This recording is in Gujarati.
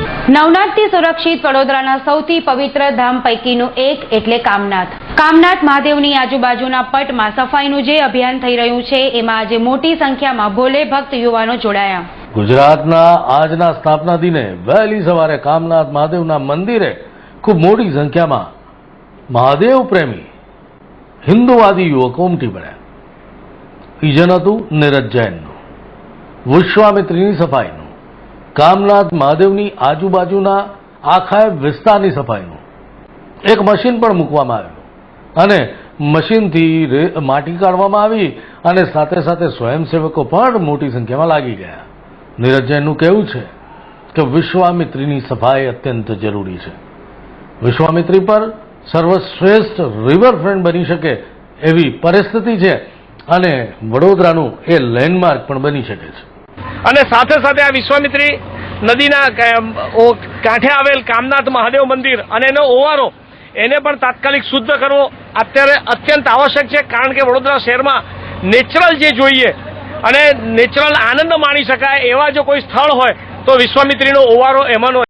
નવનાથથી સુરક્ષિત વડોદરાના સૌથી પવિત્ર ધામ પૈકીનું એક એટલે કામનાથ. કામનાથ મહાદેવની આજુબાજુના પટમાં સફાઈનું જે અભિયાન થઈ રહ્યું છે એમાં આજે મોટી સંખ્યામાં ભોલે ભક્ત યુવાનો જોડાયા. ગુજરાતના આજના સ્થાપના દિને વહેલી સવારે કામનાથ મહાદેવના મંદિરે ખૂબ મોટી સંખ્યામાં મહાદેવ પ્રેમી હિન્દુવાદી યુવકો ઉમટી પડ્યા. ઇજન હતું નીરજ જૈનનું, વિશ્વામિત્રીની સફાઈનું, કામનાથ મહાદેવની આજુબાજુના આખા વિસ્તારની સફાઈનું એક મશીન પણ મૂકવામાં આવ્યું અને મશીનથી માટી કાઢવામાં આવી અને સાથે સાથે સ્વયંસેવકો પણ મોટી સંખ્યામાં લાગી ગયા. નીરજ જૈનનું કહેવું છે કે વિશ્વામિત્રીની સફાઈ અત્યંત જરૂરી છે. વિશ્વામિત્રી પર સર્વશ્રેષ્ઠ રિવરફ્રન્ટ બની શકે એવી પરિસ્થિતિ છે અને વડોદરાનું એ લેન્ડમાર્ક પણ બની શકે છે. અને સાથે સાથે આ વિશ્વામિત્રી નદીના કાંઠે આવેલ કામનાથ મહાદેવ મંદિર અને એનો ઓવારો એને પણ તાત્કાલિક શુદ્ધ કરવો અત્યારે અત્યંત આવશ્યક છે. કારણ કે વડોદરા શહેરમાં નેચરલ જે જોઈએ અને નેચરલ આનંદ માણી શકાય એવા જો કોઈ સ્થળ હોય તો વિશ્વામિત્રીનો ઓવારો એમાંનો